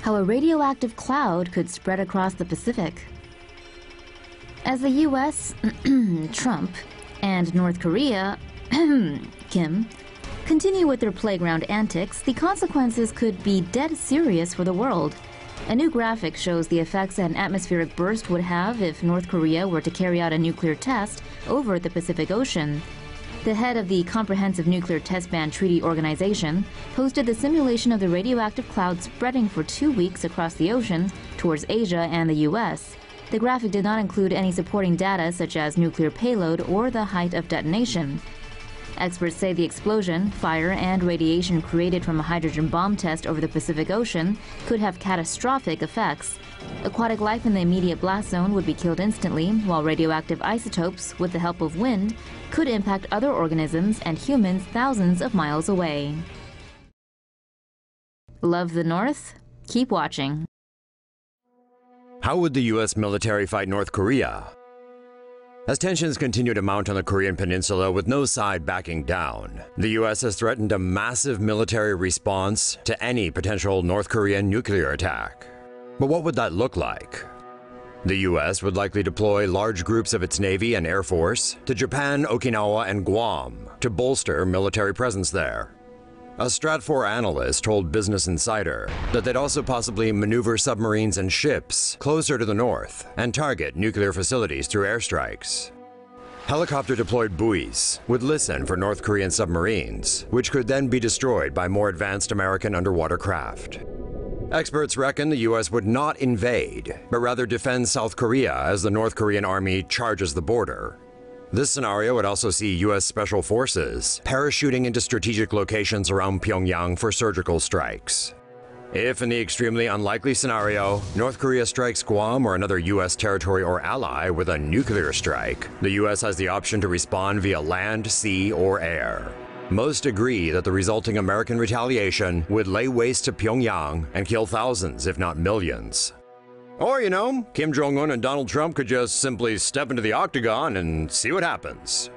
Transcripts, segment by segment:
how a radioactive cloud could spread across the Pacific. As the U.S., Trump, and North Korea, Kim, continue with their playground antics, the consequences could be dead serious for the world. A new graphic shows the effects an atmospheric burst would have if North Korea were to carry out a nuclear test over the Pacific Ocean. The head of the Comprehensive Nuclear Test Ban Treaty Organization posted the simulation of the radioactive cloud spreading for 2 weeks across the ocean towards Asia and the U.S. The graphic did not include any supporting data such as nuclear payload or the height of detonation. Experts say the explosion, fire, and radiation created from a hydrogen bomb test over the Pacific Ocean could have catastrophic effects. Aquatic life in the immediate blast zone would be killed instantly, while radioactive isotopes, with the help of wind, could impact other organisms and humans thousands of miles away. Love the North? Keep watching. How would the U.S. military fight North Korea? As tensions continue to mount on the Korean peninsula with no side backing down, the U.S. has threatened a massive military response to any potential North Korean nuclear attack. But what would that look like? The U.S. would likely deploy large groups of its Navy and Air Force to Japan, Okinawa, and Guam to bolster military presence there. A Stratfor analyst told Business Insider that they'd also possibly maneuver submarines and ships closer to the north and target nuclear facilities through airstrikes. Helicopter-deployed buoys would listen for North Korean submarines, which could then be destroyed by more advanced American underwater craft. Experts reckon the U.S. would not invade, but rather defend South Korea as the North Korean army charges the border. This scenario would also see U.S. Special Forces parachuting into strategic locations around Pyongyang for surgical strikes. If, in the extremely unlikely scenario, North Korea strikes Guam or another U.S. territory or ally with a nuclear strike, the U.S. has the option to respond via land, sea, or air. Most agree that the resulting American retaliation would lay waste to Pyongyang and kill thousands, if not millions. Or, you know, Kim Jong-un and Donald Trump could just simply step into the octagon and see what happens.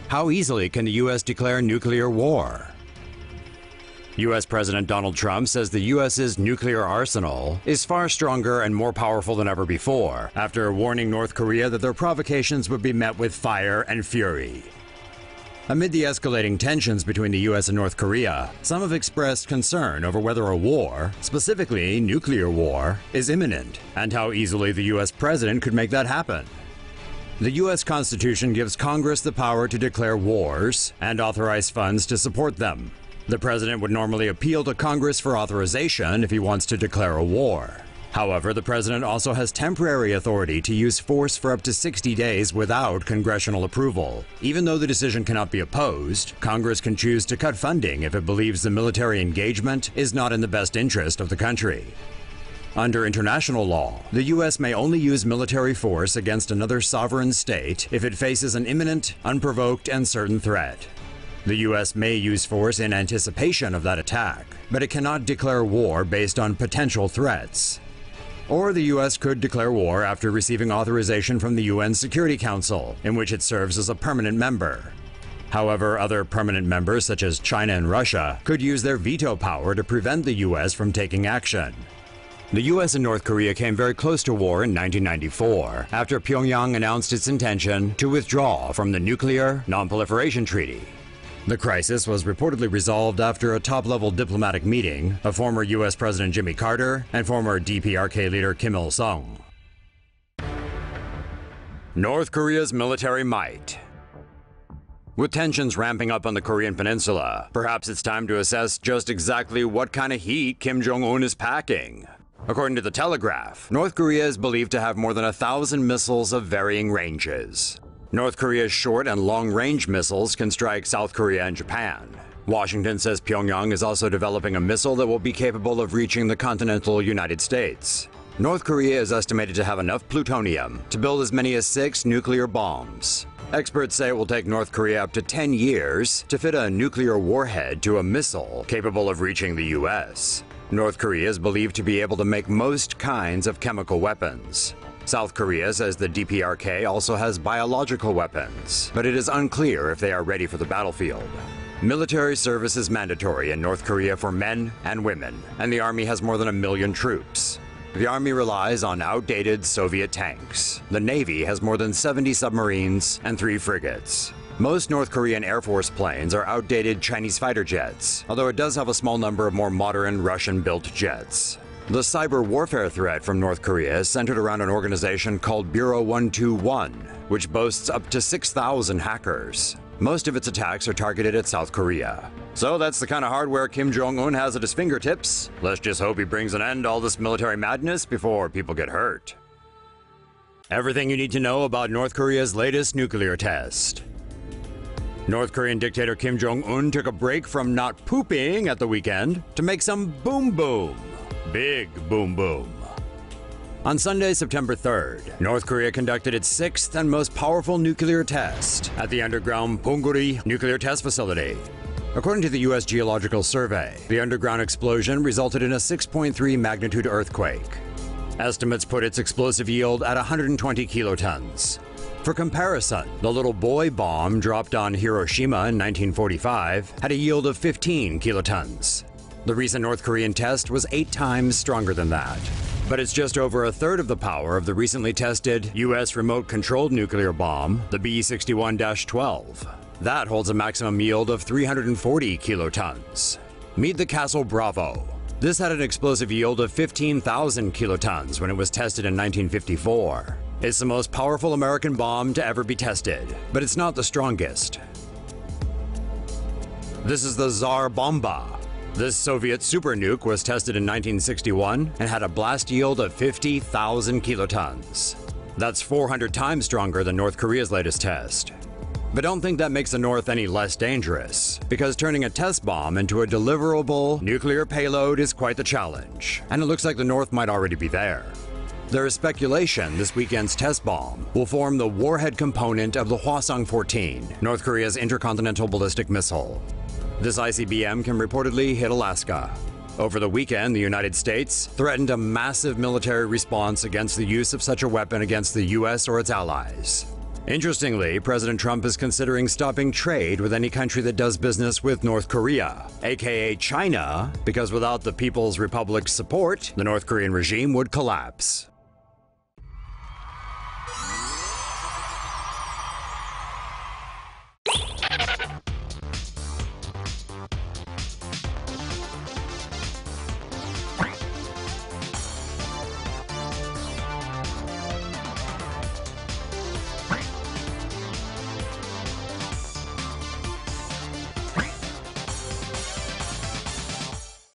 How easily can the U.S. declare nuclear war? U.S. President Donald Trump says the U.S.'s nuclear arsenal is far stronger and more powerful than ever before, after warning North Korea that their provocations would be met with fire and fury. Amid the escalating tensions between the U.S. and North Korea, some have expressed concern over whether a war, specifically nuclear war, is imminent, and how easily the U.S. president could make that happen. The U.S. Constitution gives Congress the power to declare wars and authorize funds to support them. The president would normally appeal to Congress for authorization if he wants to declare a war. However, the president also has temporary authority to use force for up to 60 days without congressional approval. Even though the decision cannot be opposed, Congress can choose to cut funding if it believes the military engagement is not in the best interest of the country. Under international law, the U.S. may only use military force against another sovereign state if it faces an imminent, unprovoked, and certain threat. The U.S. may use force in anticipation of that attack, but it cannot declare war based on potential threats. Or the U.S. could declare war after receiving authorization from the UN Security Council, in which it serves as a permanent member. However, other permanent members, such as China and Russia, could use their veto power to prevent the U.S. from taking action. The U.S. and North Korea came very close to war in 1994, after Pyongyang announced its intention to withdraw from the Nuclear Non-Proliferation Treaty. The crisis was reportedly resolved after a top-level diplomatic meeting of former U.S. President Jimmy Carter and former DPRK leader Kim Il-sung. North Korea's military might. With tensions ramping up on the Korean peninsula, perhaps it's time to assess just exactly what kind of heat Kim Jong-un is packing. According to the Telegraph, North Korea is believed to have more than 1,000 missiles of varying ranges. North Korea's short and long-range missiles can strike South Korea and Japan. Washington says Pyongyang is also developing a missile that will be capable of reaching the continental United States. North Korea is estimated to have enough plutonium to build as many as 6 nuclear bombs. Experts say it will take North Korea up to 10 years to fit a nuclear warhead to a missile capable of reaching the U.S. North Korea is believed to be able to make most kinds of chemical weapons. South Korea says the DPRK also has biological weapons, but it is unclear if they are ready for the battlefield. Military service is mandatory in North Korea for men and women, and the army has more than 1 million troops. The army relies on outdated Soviet tanks. The navy has more than 70 submarines and 3 frigates. Most North Korean Air Force planes are outdated Chinese fighter jets, although it does have a small number of more modern Russian-built jets. The cyber warfare threat from North Korea is centered around an organization called Bureau 121, which boasts up to 6,000 hackers. Most of its attacks are targeted at South Korea. So that's the kind of hardware Kim Jong-un has at his fingertips. Let's just hope he brings an end to all this military madness before people get hurt. Everything you need to know about North Korea's latest nuclear test. North Korean dictator Kim Jong-un took a break from not pooping at the weekend to make some boom boom. Big boom boom. On Sunday, September 3rd, North Korea conducted its 6th and most powerful nuclear test at the underground Pungguri nuclear test facility. According to the U.S. Geological Survey, the underground explosion resulted in a 6.3 magnitude earthquake. Estimates put its explosive yield at 120 kilotons. For comparison, the little boy bomb dropped on Hiroshima in 1945 had a yield of 15 kilotons. The recent North Korean test was 8 times stronger than that. But it's just over a third of the power of the recently tested U.S. remote-controlled nuclear bomb, the B-61-12. That holds a maximum yield of 340 kilotons. Meet the Castle Bravo. This had an explosive yield of 15,000 kilotons when it was tested in 1954. It's the most powerful American bomb to ever be tested, but it's not the strongest. This is the Tsar Bomba. This Soviet super nuke was tested in 1961 and had a blast yield of 50,000 kilotons. That's 400 times stronger than North Korea's latest test. But don't think that makes the North any less dangerous, because turning a test bomb into a deliverable nuclear payload is quite the challenge, and it looks like the North might already be there. There is speculation this weekend's test bomb will form the warhead component of the Hwasong-14, North Korea's intercontinental ballistic missile. This ICBM can reportedly hit Alaska. Over the weekend, the United States threatened a massive military response against the use of such a weapon against the US or its allies. Interestingly, President Trump is considering stopping trade with any country that does business with North Korea, aka China, because without the People's Republic's support, the North Korean regime would collapse.